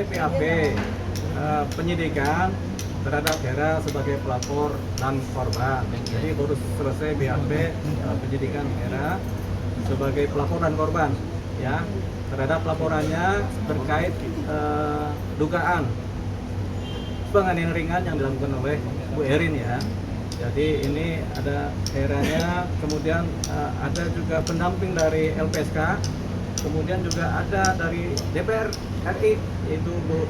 selesai PAP penyidikan terhadap Hera sebagai pelapor dan korban. Jadi baru selesai BAP penyidikan Hera sebagai pelapor dan korban, ya, terhadap laporannya terkait dugaan penganiayaan ringan yang dilakukan oleh Bu Erin, ya. Jadi ini ada Heranya, kemudian ada juga pendamping dari LPSK, kemudian juga ada dari DPR RI yaitu Bu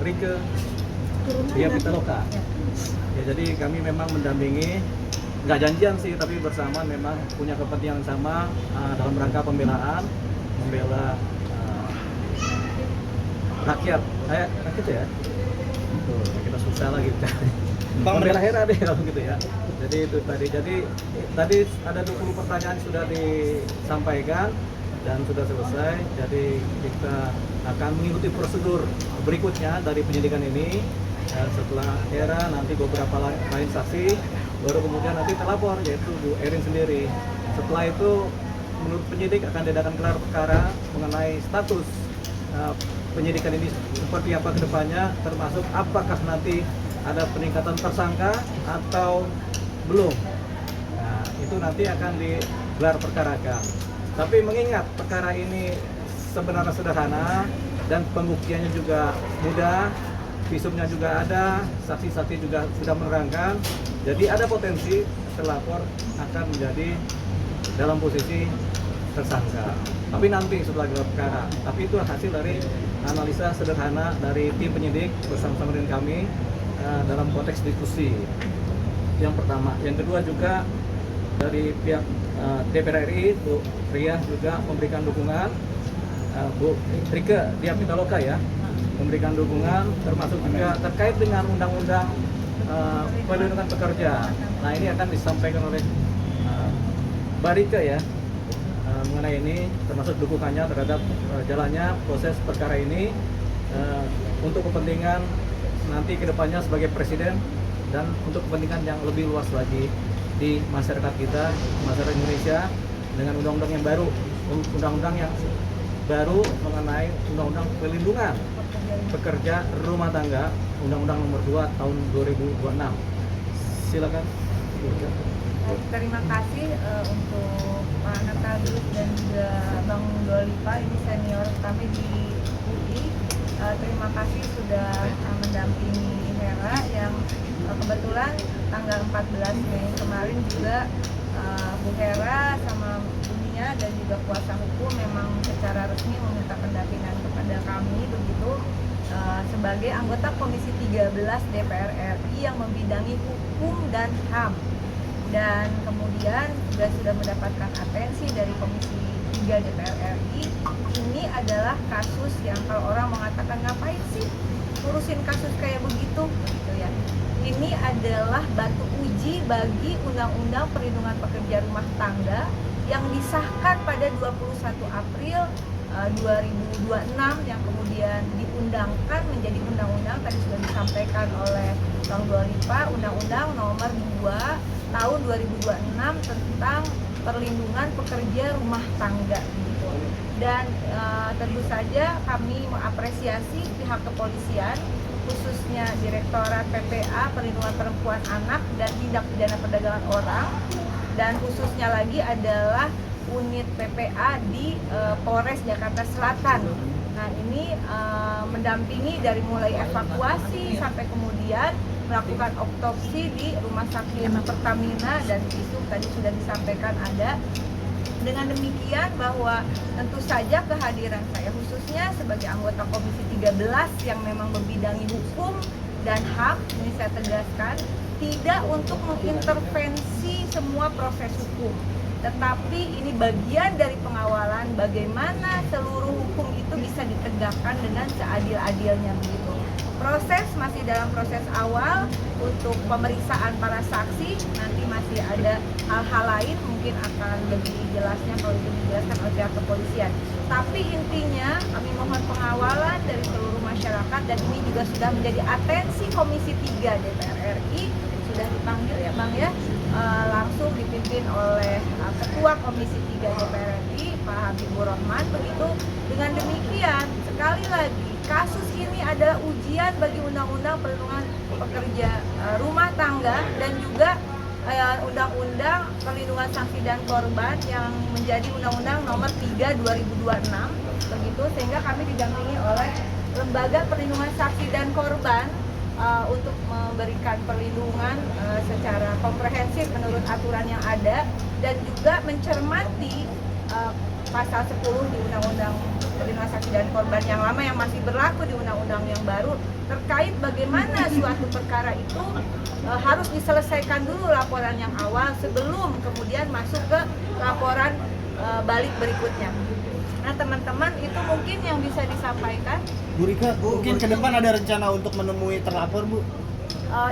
Rike Diapitaloka. Ya, jadi kami memang mendampingi, nggak janjian sih, tapi bersama memang punya kepentingan sama dalam rangka membela rakyat. Rakyat ya. Tuh, kita susah lagi. Membela Hera deh kalau gitu ya. Jadi itu tadi ada 20 pertanyaan sudah disampaikan dan sudah selesai. Jadi kita akan mengikuti prosedur berikutnya dari penyidikan ini. Setelah Hera nanti beberapa lain saksi, baru kemudian nanti terlapor yaitu Bu Erin sendiri. Setelah itu menurut penyidik akan diadakan gelar perkara mengenai status penyidikan ini seperti apa ke depannya, termasuk apakah nanti ada peningkatan tersangka atau belum. Nah, itu nanti akan digelar perkarakan. Tapi mengingat perkara ini sebenarnya sederhana dan pembuktiannya juga mudah, visumnya juga ada, saksi-saksi juga sudah menerangkan, jadi ada potensi terlapor akan menjadi dalam posisi tersangka. Tapi nanti setelah gelar perkara. Tapi itu hasil dari analisa sederhana dari tim penyidik bersama-sama dengan kami dalam konteks diskusi. Yang pertama, yang kedua juga dari pihak DPR RI, Bu Ria juga memberikan dukungan, Bu Rike Diapitaloka ya, memberikan dukungan, termasuk juga terkait dengan undang-undang perlindungan pekerja. Nah, ini akan disampaikan oleh Mbak Rike ya, mengenai ini, termasuk dukungannya terhadap jalannya proses perkara ini untuk kepentingan nanti kedepannya sebagai presiden dan untuk kepentingan yang lebih luas lagi di masyarakat kita, masyarakat Indonesia, dengan undang-undang yang baru, undang-undang yang baru mengenai undang-undang perlindungan pekerja rumah tangga, undang-undang nomor 2 tahun 2026. Silakan. Terima kasih untuk Pak Natalius dan juga Bang Dolipa, ini senior kami di UI. Terima kasih sudah mendampingi Hera yang kebetulan tanggal 14 Mei kemarin juga Bu Hera sama Bunia dan juga kuasa hukum memang secara resmi meminta pendampingan kepada kami begitu sebagai anggota Komisi 13 DPR RI yang membidangi hukum dan HAM. Dan kemudian juga sudah mendapatkan atensi dari Komisi 3 DPR RI. Ini adalah kasus yang kalau orang mengatakan ngapain sih ngurusin kasus kayak begitu gitu ya. Ini adalah batu uji bagi Undang-Undang Perlindungan Pekerja Rumah Tangga yang disahkan pada 21 April 2026 yang kemudian diundangkan menjadi undang-undang, tadi sudah disampaikan oleh Bang Dolipa, Undang-Undang nomor 2 tahun 2026 tentang perlindungan pekerja rumah tangga gitu. Dan tentu saja kami mengapresiasi pihak kepolisian, khususnya Direktorat PPA Perlindungan Perempuan Anak dan Tindak Pidana Perdagangan Orang, dan khususnya lagi adalah unit PPA di Polres Jakarta Selatan. Nah, ini mendampingi dari mulai evakuasi sampai kemudian melakukan otopsi di Rumah Sakit Pertamina dan visum tadi sudah disampaikan ada. Dengan demikian bahwa tentu saja kehadiran saya khususnya sebagai anggota Komisi 13 yang memang membidangi hukum dan HAM, ini saya tegaskan, tidak untuk mengintervensi semua proses hukum, tetapi ini bagian dari pengawalan bagaimana seluruh hukum itu bisa ditegakkan dengan seadil-adilnya begitu. Proses masih dalam proses awal untuk pemeriksaan para saksi, nanti masih ada hal-hal lain mungkin akan lebih jelasnya kalau itu dijelaskan oleh pihak kepolisian. Tapi intinya kami mohon pengawalan dari seluruh masyarakat dan ini juga sudah menjadi atensi Komisi 3 DPR RI, sudah dipanggil ya Bang ya, langsung dipimpin oleh Ketua Komisi 3 DPR RI Pak Habibur Rahman begitu. Dengan demikian sekali lagi kasus ini adalah ujian bagi Undang-Undang Perlindungan Pekerja Rumah Tangga dan juga Undang-Undang Perlindungan Saksi dan Korban yang menjadi Undang-Undang Nomor 3 2026 begitu, sehingga kami didampingi oleh Lembaga Perlindungan Saksi dan Korban untuk memberikan perlindungan secara komprehensif menurut aturan yang ada dan juga mencermati pasal 10 di Undang-Undang Perlindungan Saksi dan Korban yang lama yang masih berlaku di Undang-Undang yang baru terkait bagaimana suatu perkara itu harus diselesaikan dulu laporan yang awal sebelum kemudian masuk ke laporan balik berikutnya. Nah teman-teman, itu mungkin yang bisa disampaikan. Bu Rika, mungkin ke depan ada rencana untuk menemui terlapor, Bu?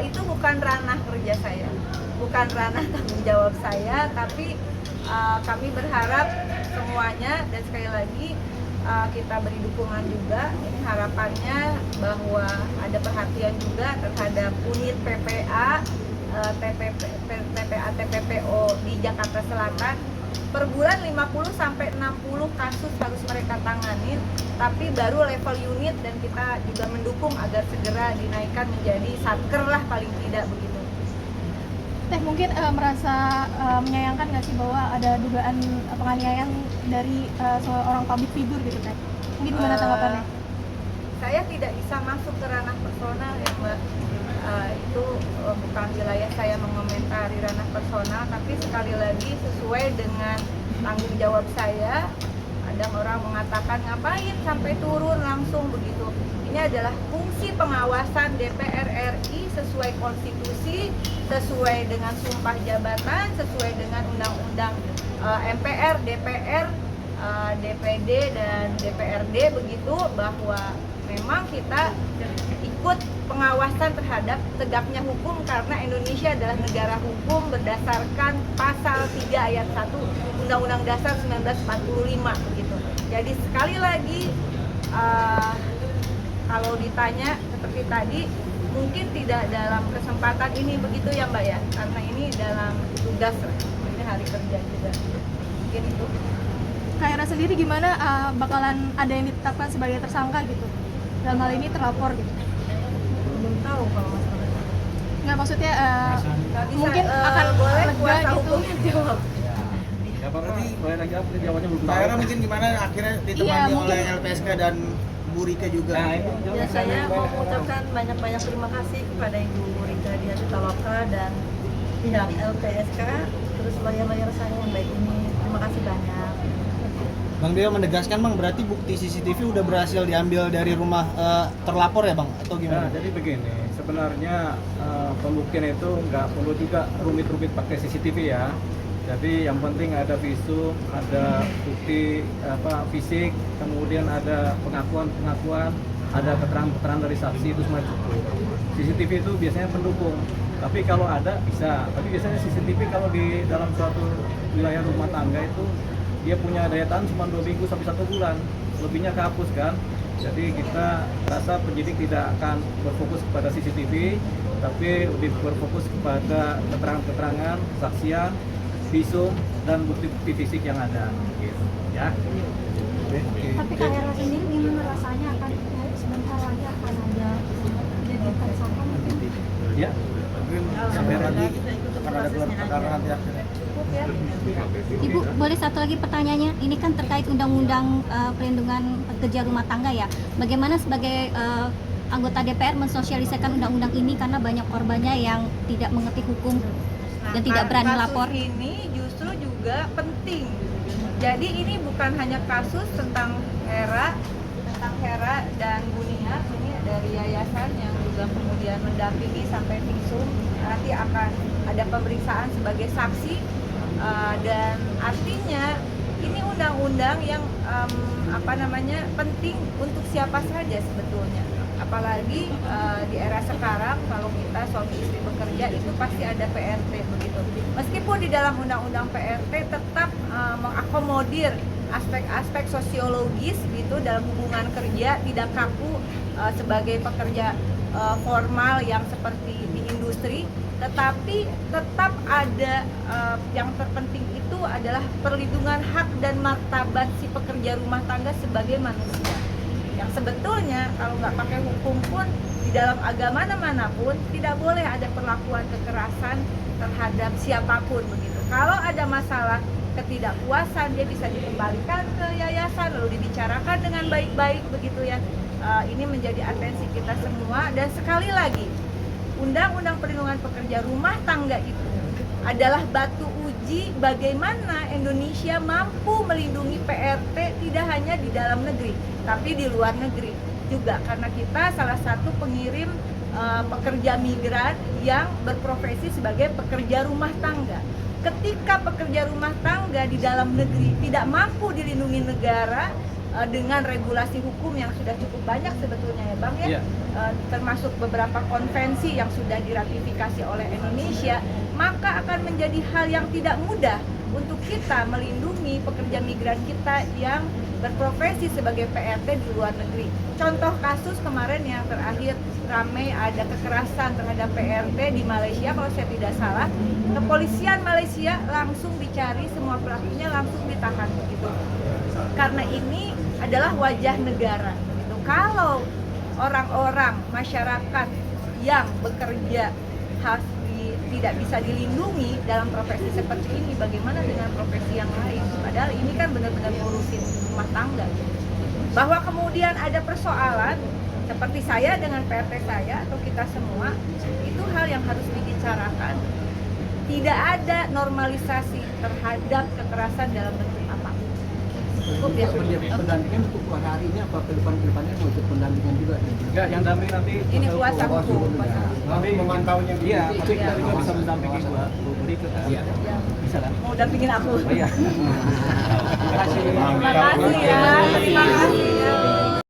Itu bukan ranah kerja saya, bukan ranah tanggung jawab saya, tapi kami berharap semuanya, dan sekali lagi kita beri dukungan juga. Ini harapannya bahwa ada perhatian juga terhadap unit PPA, TPA TPPO di Jakarta Selatan. Per bulan 50 sampai 60 kasus harus mereka tanganin, tapi baru level unit, dan kita juga mendukung agar segera dinaikkan menjadi satker lah paling tidak begitu. Teh mungkin merasa menyayangkan nggak sih bahwa ada dugaan penganiayaan dari seorang public figure gitu Teh? Mungkin gimana tanggapannya? Saya tidak bisa masuk ke ranah personal ya Mbak. Itu bukan wilayah saya mengomentari ranah personal, tapi sekali lagi sesuai dengan tanggung jawab saya. Ada orang mengatakan ngapain sampai turun langsung begitu. Ini adalah fungsi pengawasan DPR RI sesuai konstitusi, sesuai dengan sumpah jabatan, sesuai dengan undang-undang MPR, DPR, DPD dan DPRD begitu, bahwa memang kita ikut pengawasan terhadap tegaknya hukum karena Indonesia adalah negara hukum berdasarkan pasal 3 ayat 1 Undang-Undang Dasar 1945 begitu. Jadi sekali lagi kalau ditanya seperti tadi, mungkin tidak dalam kesempatan ini begitu ya Mbak ya, karena ini dalam tugas, ini hari kerja juga. Mungkin itu. Kak Era sendiri gimana, bakalan ada yang ditetapkan sebagai tersangka gitu? Dalam hal ini terlapor gitu? Belum tahu kalau masalah. Nggak, maksudnya Nggak bisa, mungkin akan boleh lega kuasa gitu. hukumnya jawab. Ya apa boleh lagi apa jawabannya belum Pak tahu. Era mungkin gimana akhirnya ditemani Iya, mungkin. oleh LPSK dan Bu Rika juga? Nah, itu Ya, saya mau mengucapkan banyak-banyak terima kasih kepada Ibu Rika Dian Pitaloka dan pihak LPSK, terus lawyer-lawyer saya yang baik ini. Terima kasih banyak. Bang Deo menegaskan, Bang, berarti bukti CCTV udah berhasil diambil dari rumah terlapor ya, Bang? Atau Nah, gimana? jadi begini, sebenarnya pembuktian itu nggak perlu juga rumit-rumit pakai CCTV ya. Jadi yang penting ada visum, ada bukti fisik, kemudian ada pengakuan, ada keterangan dari saksi, itu semua cukup. CCTV itu biasanya pendukung, tapi kalau ada bisa. Tapi biasanya CCTV kalau di dalam suatu wilayah rumah tangga itu dia punya daya tahan cuma 2 minggu sampai 1 bulan, lebihnya kehapus kan. Jadi kita rasa penyidik tidak akan berfokus kepada CCTV, tapi lebih berfokus kepada keterangan-keterangan, kesaksian, visum dan bukti-bukti fisik yang ada, gitu ya. Tapi Kak Era sendiri gimana rasanya akan sebentar lagi akan ada jadi tersangka mungkin? Ya, Mungkin sampai lagi akan ada gelar perkara nanti akhirnya. Cukup ya. Ibu, boleh satu lagi pertanyaannya? Ini kan terkait Undang-Undang Perlindungan Pekerja Rumah Tangga ya. Bagaimana sebagai anggota DPR mensosialisasikan undang-undang ini karena banyak korbannya yang tidak mengerti hukum dan tidak berani lapor? Kasus ini justru juga penting. Jadi ini bukan hanya kasus tentang Hera dan Bunia, ini dari yayasan yang juga kemudian mendampingi sampai visum. Nanti akan ada pemeriksaan sebagai saksi, dan artinya ini undang-undang yang penting untuk siapa saja sebetulnya. Apalagi di era sekarang, kalau kita suami istri bekerja itu pasti ada PRT begitu. Meskipun di dalam undang-undang PRT tetap mengakomodir aspek-aspek sosiologis gitu dalam hubungan kerja, tidak kaku sebagai pekerja formal yang seperti di industri, tetapi tetap ada yang terpenting itu adalah perlindungan hak dan martabat si pekerja rumah tangga sebagai manusia. Yang yang sebetulnya kalau nggak pakai hukum pun di dalam agama manapun tidak boleh ada perlakuan kekerasan terhadap siapapun begitu. Kalau ada masalah ketidakpuasan dia bisa dikembalikan ke yayasan lalu dibicarakan dengan baik-baik begitu ya. Ini menjadi atensi kita semua dan sekali lagi Undang-Undang Perlindungan Pekerja Rumah Tangga itu adalah batu uji bagaimana Indonesia mampu melindungi PRT tidak hanya di dalam negeri tapi di luar negeri juga karena kita salah satu pengirim pekerja migran yang berprofesi sebagai pekerja rumah tangga. Ketika pekerja rumah tangga di dalam negeri tidak mampu dilindungi negara dengan regulasi hukum yang sudah cukup banyak sebetulnya ya Bang ya, termasuk beberapa konvensi yang sudah diratifikasi oleh Indonesia, maka akan menjadi hal yang tidak mudah untuk kita melindungi pekerja migran kita yang berprofesi sebagai PRT di luar negeri. Contoh kasus kemarin yang terakhir ramai ada kekerasan terhadap PRT di Malaysia kalau saya tidak salah, kepolisian Malaysia langsung dicari semua pelakunya langsung ditahan begitu. Karena ini adalah wajah negara gitu. Kalau orang-orang masyarakat yang bekerja tidak bisa dilindungi dalam profesi seperti ini, bagaimana dengan profesi yang lain? Padahal ini kan benar-benar ngurusin rumah tangga. Bahwa kemudian ada persoalan seperti saya dengan PRT saya atau kita semua, itu hal yang harus dibicarakan. Tidak ada normalisasi terhadap kekerasan dalam bentuk apapun. Cukup ya. Pendampingan untuk keluarga hari ini apa kedepannya mau ikut pendampingan juga? Enggak, yang damping nanti Ini kuasa hukum. Nanti memantaunya gitu. Iya, tapi kita juga bisa mendampingi gua berikut kan. Iya. Bisa kan? Mau dampingin aku. Oh iya. Terima kasih ya. Terima kasih.